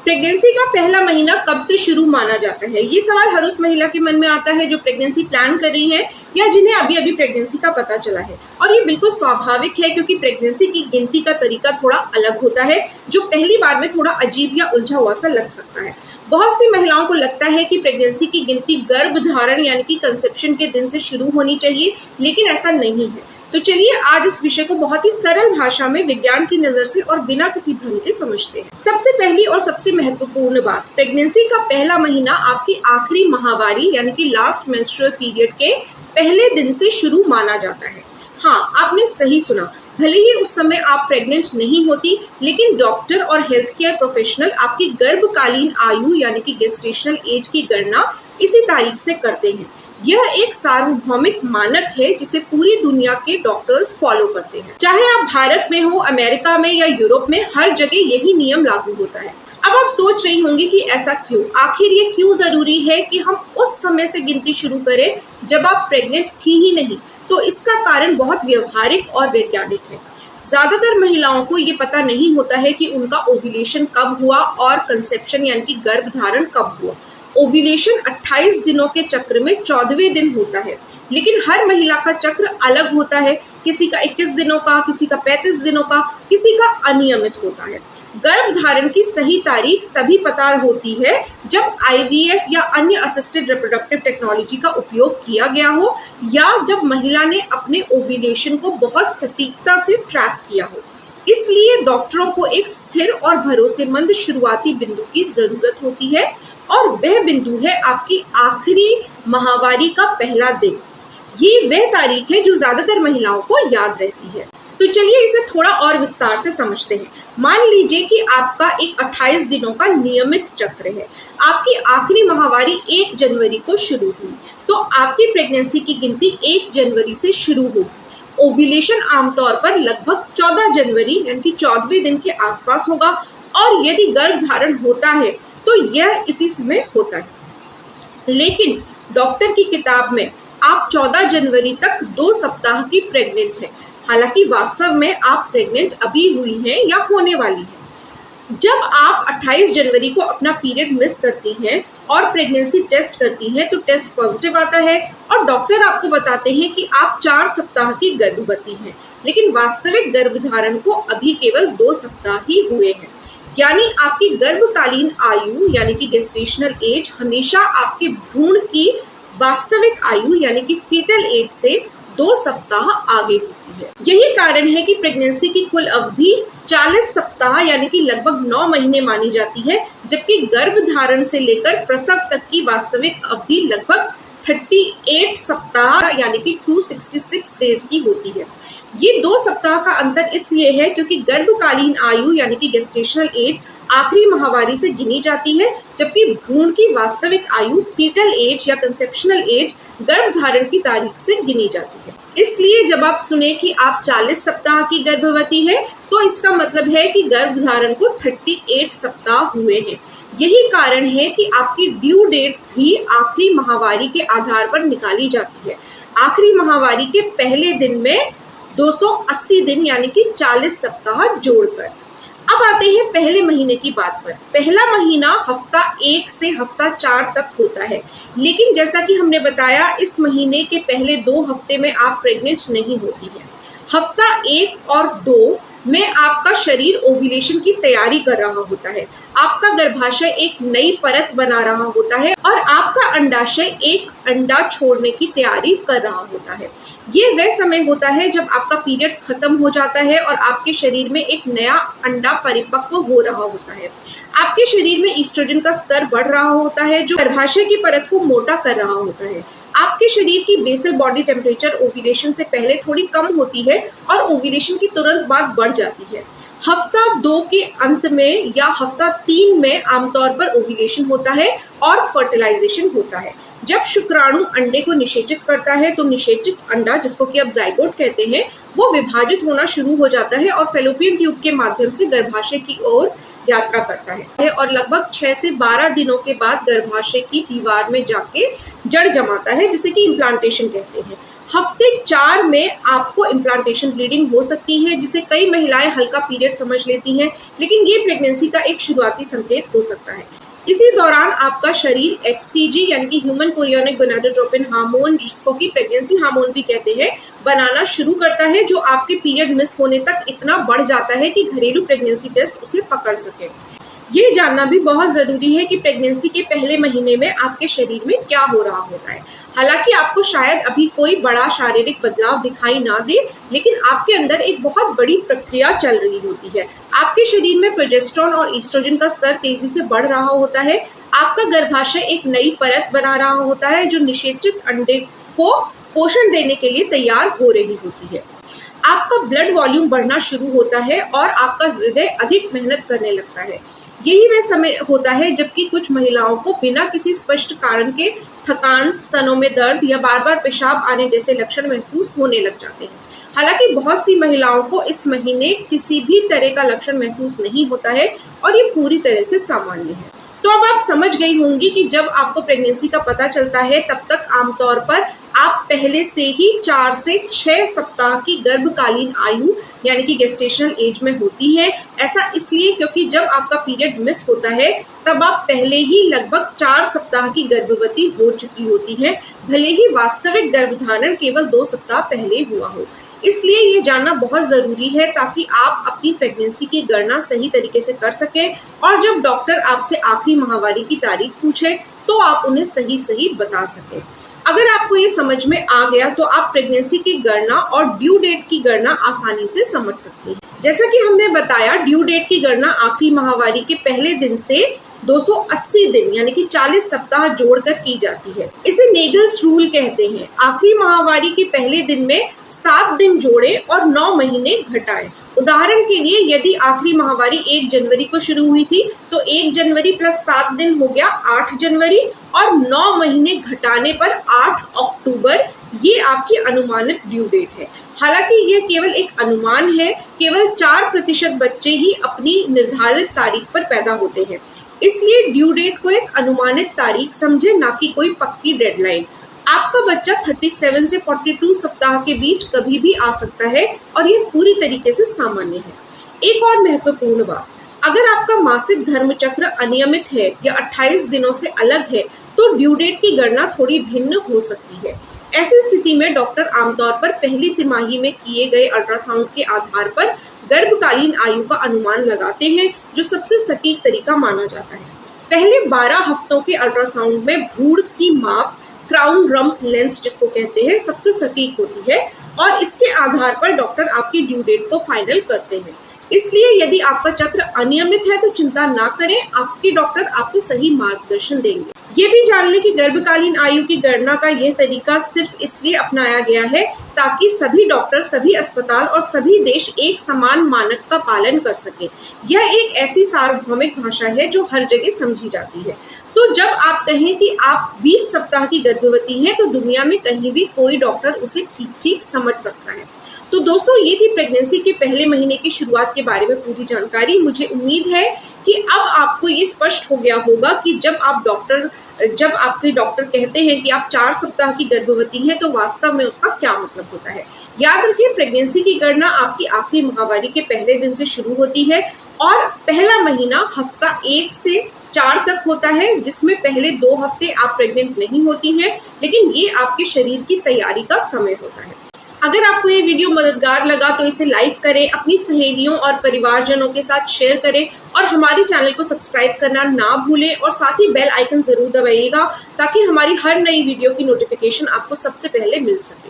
Pregnancy का पहला महीना कब से शुरू माना जाता है? ये सवाल हर उस महिला के मन में आता है जो प्रेगनेंसी प्लान कर रही है या जिन्हें अभी अभी प्रेगनेंसी का पता चला है। और ये बिल्कुल स्वाभाविक है क्योंकि प्रेगनेंसी की गिनती का तरीका थोड़ा अलग होता है, जो पहली बार में थोड़ा अजीब या उलझा हुआ सा लग सकता है। बहुत सी महिलाओं को लगता है कि प्रेगनेंसी की गिनती गर्भधारण यानी कि कंसेप्शन के दिन से शुरू होनी चाहिए, लेकिन ऐसा नहीं है। तो चलिए आज इस विषय को बहुत ही सरल भाषा में विज्ञान की नजर से और बिना किसी भ्रम के समझते हैं। सबसे पहली और सबसे महत्वपूर्ण बात, प्रेगनेंसी का पहला महीना आपकी आखिरी माहवारी यानी कि लास्ट मेंस्ट्रुअल पीरियड के पहले दिन से शुरू माना जाता है। हाँ, आपने सही सुना। भले ही उस समय आप प्रेग्नेंट नहीं होती, लेकिन डॉक्टर और हेल्थ केयर प्रोफेशनल आपकी गर्भकालीन आयु यानी कि गेस्टेशनल एज की गणना इसी तारीख से करते हैं। यह एक सार्वभौमिक मानक है जिसे पूरी दुनिया के डॉक्टर्स फॉलो करते हैं। चाहे आप भारत में हो, अमेरिका में या यूरोप में, हर जगह यही नियम लागू होता है। अब आप सोच रही होंगी कि ऐसा क्यों? आखिर ये क्यों जरूरी है कि हम उस समय से गिनती शुरू करें जब आप प्रेग्नेंट थी ही नहीं? तो इसका कारण बहुत व्यवहारिक और वैज्ञानिक है। ज्यादातर महिलाओं को ये पता नहीं होता है कि उनका ओव्यूलेशन कब हुआ और कंसेप्शन यानी कि गर्भधारण कब हुआ। ओव्यूलेशन 28 दिनों के चक्र में 14वें दिन होता है, लेकिन हर महिला का चक्र अलग होता है। किसी का 21 दिनों का, किसी का 35 दिनों का, किसी का अनियमित होता है। गर्भधारण की सही तारीख तभी पता होती है जब आईवीएफ या अन्य असिस्टेड रिप्रोडक्टिव टेक्नोलॉजी का उपयोग किया गया हो या जब महिला ने अपने ओव्यूलेशन को बहुत सटीकता से ट्रैक किया हो। इसलिए डॉक्टरों को एक स्थिर और भरोसेमंद शुरुआती बिंदु की जरूरत होती है और वह बिंदु है आपकी आखिरी माहवारी का पहला दिन। ये वह तारीख है जो ज्यादातर महिलाओं को याद रहती है। तो चलिए इसे थोड़ा और विस्तार से समझते हैं। मान लीजिए कि आपका एक 28 दिनों का नियमित चक्र है। आपकी आखिरी माहवारी 1 जनवरी को शुरू हुई, तो आपकी प्रेगनेंसी की गिनती 1 जनवरी से शुरू होगी। ओव्यूलेशन आमतौर पर लगभग 14 जनवरी यानी कि 14वें दिन के आसपास होगा और यदि गर्भधारण होता है तो यह इसी समय होता है। लेकिन डॉक्टर की किताब में आप 14 जनवरी तक 2 सप्ताह की प्रेग्नेंट हैं, हालांकि वास्तव में आप प्रेग्नेंट अभी हुई हैं या होने वाली हैं। जब आप 28 जनवरी को अपना पीरियड मिस करती हैं और प्रेगनेंसी टेस्ट करती हैं तो टेस्ट पॉजिटिव आता है और डॉक्टर आपको बताते हैं कि आप 4 सप्ताह की गर्भवती हैं, लेकिन वास्तविक गर्भधारण को अभी केवल 2 सप्ताह ही हुए हैं। यानी आपकी गर्भकालीन आयु यानी कि गेस्टेशनल एज हमेशा आपके भ्रूण की वास्तविक आयु यानी कि फीटल एज से 2 सप्ताह आगे होती है। यही कारण है कि प्रेगनेंसी की कुल अवधि 40 सप्ताह यानी कि लगभग 9 महीने मानी जाती है, जबकि गर्भधारण से लेकर प्रसव तक की वास्तविक अवधि लगभग 38 सप्ताह यानी कि 266 डेज की होती है। ये 2 सप्ताह का अंतर इसलिए है क्योंकि गर्भकालीन आयु यानी कि गेस्टेशनल एज आखिरी माहवारी से गिनी जाती है, जबकि भ्रूण की वास्तविक आयु फीटल एज या कंसेप्शनल एज गर्भधारण की तारीख से गिनी जाती है। इसलिए जब आप सुने कि आप 40 सप्ताह की गर्भवती है तो इसका मतलब है कि गर्भधारण को 38 सप्ताह हुए हैं। यही कारण है कि आपकी ड्यू डेट भी आखिरी माहवारी के आधार पर निकाली जाती है। आखिरी माहवारी के पहले दिन में 280 दिन यानी कि 40 सप्ताह जोड़कर। अब आते हैं पहले महीने की बात पर। पहला महीना हफ्ता 1 से हफ्ता 4 तक होता है, लेकिन जैसा कि हमने बताया इस महीने के पहले 2 हफ्ते में आप प्रेग्नेंट नहीं होती है। हफ्ता 1 और 2 में आपका शरीर ओव्यूलेशन की तैयारी कर रहा होता है। आपका गर्भाशय एक नई परत बना रहा होता है और आपका अंडाशय एक अंडा छोड़ने की तैयारी कर रहा होता है। ये वह समय होता है जब आपका पीरियड खत्म हो जाता है और आपके शरीर में एक नया अंडा परिपक्व हो रहा होता है। आपके शरीर में ईस्ट्रोजन का स्तर बढ़ रहा होता है जो गर्भाशय की परत को मोटा कर रहा होता है। आपके शरीर की बेसल बॉडी टेम्परेचर ओव्यूलेशन से पहले थोड़ी कम होती है और ओव्यूलेशन की तुरंत बाद बढ़ जाती है। हफ्ता 2 के अंत में या हफ्ता 3 में आमतौर पर ओव्यूलेशन होता है और फर्टिलाइजेशन होता है। जब शुक्राणु अंडे को निषेचित करता है तो निषेचित अंडा, जिसको कि अब जाइगोट कहते हैं, वो विभाजित होना शुरू हो जाता है और फैलोपियन ट्यूब के माध्यम से गर्भाशय की ओर यात्रा करता है और लगभग 6 से 12 दिनों के बाद गर्भाशय की दीवार में जाके जड़ जमाता है, जिसे कि इम्प्लांटेशन कहते हैं। हफ्ते 4 में आपको इम्प्लांटेशन ब्लीडिंग हो सकती है, जिसे कई महिलाएं हल्का पीरियड समझ लेती हैं, लेकिन ये प्रेगनेंसी का एक शुरुआती संकेत हो सकता है। इसी दौरान आपका शरीर HCG यानी कि ह्यूमन कोरियोनिक गोनाडोट्रोपिन हार्मोन, जिसको कि प्रेगनेंसी हार्मोन भी कहते हैं, बनाना शुरू करता है, जो आपके पीरियड मिस होने तक इतना बढ़ जाता है कि घरेलू प्रेगनेंसी टेस्ट उसे पकड़ सके। ये जानना भी बहुत जरूरी है कि प्रेगनेंसी के पहले महीने में आपके शरीर में क्या हो रहा होता है। हालांकि आपको शायद अभी कोई बड़ा शारीरिक बदलाव दिखाई ना दे, लेकिन आपके अंदर एक बहुत बड़ी प्रक्रिया चल रही होती है। आपके शरीर में प्रोजेस्टेरोन और ईस्ट्रोजन का स्तर तेजी से बढ़ रहा होता है। आपका गर्भाशय एक नई परत बना रहा होता है, जो निषेचित अंडे को पोषण देने के लिए तैयार हो रही होती है। आपका ब्लड वॉल्यूम बढ़ना शुरू होता है और आपका हृदय अधिक मेहनत करने लगता है। यही वह समय होता है जबकि कुछ महिलाओं को बिना किसी स्पष्ट कारण के थकान, स्तनों में दर्द या बार बार पेशाब आने जैसे लक्षण महसूस होने लग जाते हैं। हालांकि बहुत सी महिलाओं को इस महीने किसी भी तरह का लक्षण महसूस नहीं होता है और ये पूरी तरह से सामान्य है। तो अब आप समझ गई होंगी कि जब आपको प्रेगनेंसी का पता चलता है तब तक आमतौर पर आप पहले से ही 4 से 6 सप्ताह की गर्भकालीन आयु यानी कि गेस्टेशनल एज में होती है। ऐसा इसलिए क्योंकि जब आपका पीरियड मिस होता है तब आप पहले ही लगभग 4 सप्ताह की गर्भवती हो चुकी होती हैं, भले ही वास्तविक गर्भधारण केवल 2 सप्ताह पहले हुआ हो। इसलिए ये जानना बहुत जरूरी है ताकि आप अपनी प्रेगनेंसी की गणना सही तरीके से कर सकें और जब डॉक्टर आपसे आखिरी माहवारी की तारीख पूछे तो आप उन्हें सही बता सकें। अगर आपको ये समझ में आ गया तो आप प्रेगनेंसी की गणना और ड्यू डेट की गणना आसानी से समझ सकते हैं। जैसा कि हमने बताया, ड्यू डेट की गणना आखिरी माहवारी के पहले दिन से 280 दिन यानी कि 40 सप्ताह जोड़कर की जाती है। इसे नेगल्स रूल कहते हैं। आखिरी माहवारी के पहले दिन में 7 दिन जोड़ें और 9 महीने घटाएं। उदाहरण के लिए यदि आखिरी माहवारी 1 जनवरी को शुरू हुई थी तो 1 जनवरी प्लस 7 दिन हो गया 8 जनवरी और 9 महीने घटाने पर 8 अक्टूबर, ये आपकी अनुमानित ड्यू डेट है। हालांकि यह केवल एक अनुमान है, केवल 4% बच्चे ही अपनी निर्धारित तारीख पर पैदा होते हैं। इसलिए ड्यू डेट को एक अनुमानित तारीख समझे, ना कि कोई पक्की डेडलाइन। आपका बच्चा 37 से 42 सप्ताह के बीच कभी भी आ सकता है और यह पूरी तरीके से सामान्य है। एक और महत्वपूर्ण बात, अगर आपका मासिक धर्म चक्र अनियमित है या 28 दिनों से अलग है तो ड्यू डेट की गणना थोड़ी भिन्न हो सकती है। ऐसी स्थिति में डॉक्टर आमतौर पर पहली तिमाही में किए गए अल्ट्रासाउंड के आधार पर गर्भकालीन आयु का अनुमान लगाते हैं, जो सबसे सटीक तरीका माना जाता है। पहले 12 हफ्तों के अल्ट्रासाउंड में भ्रूण की माप, क्राउन रम्प लेंथ जिसको कहते हैं, सबसे सटीक होती है और इसके आधार पर डॉक्टर आपकी ड्यू डेट को फाइनल करते हैं। इसलिए यदि आपका चक्र अनियमित है तो चिंता ना करें, आपके डॉक्टर आपको सही मार्गदर्शन देंगे। ये भी जान लें कि गर्भकालीन आयु की गणना का यह तरीका सिर्फ इसलिए अपनाया गया है ताकि सभी डॉक्टर, सभी अस्पताल और सभी देश एक समान मानक का पालन कर सकें। यह एक ऐसी सार्वभौमिक भाषा है जो हर जगह समझी जाती है। तो जब आप कहें कि आप 20 सप्ताह की गर्भवती हैं तो दुनिया में कहीं भी कोई डॉक्टर उसे ठीक समझ सकता है। तो दोस्तों, ये थी प्रेगनेंसी के पहले महीने की शुरुआत के बारे में पूरी जानकारी। मुझे उम्मीद है कि अब आपको ये स्पष्ट हो गया होगा कि जब आपके डॉक्टर कहते हैं कि आप 4 सप्ताह की गर्भवती हैं तो वास्तव में उसका क्या मतलब होता है। याद रखिए, प्रेगनेंसी की गणना आपकी आखिरी माहवारी के पहले दिन से शुरू होती है और पहला महीना हफ्ता 1 से 4 तक होता है, जिसमें पहले 2 हफ्ते आप प्रेग्नेंट नहीं होती हैं, लेकिन ये आपके शरीर की तैयारी का समय होता है। अगर आपको ये वीडियो मददगार लगा तो इसे लाइक करें, अपनी सहेलियों और परिवारजनों के साथ शेयर करें और हमारे चैनल को सब्सक्राइब करना ना भूलें और साथ ही बेल आइकन जरूर दबाइएगा ताकि हमारी हर नई वीडियो की नोटिफिकेशन आपको सबसे पहले मिल सके।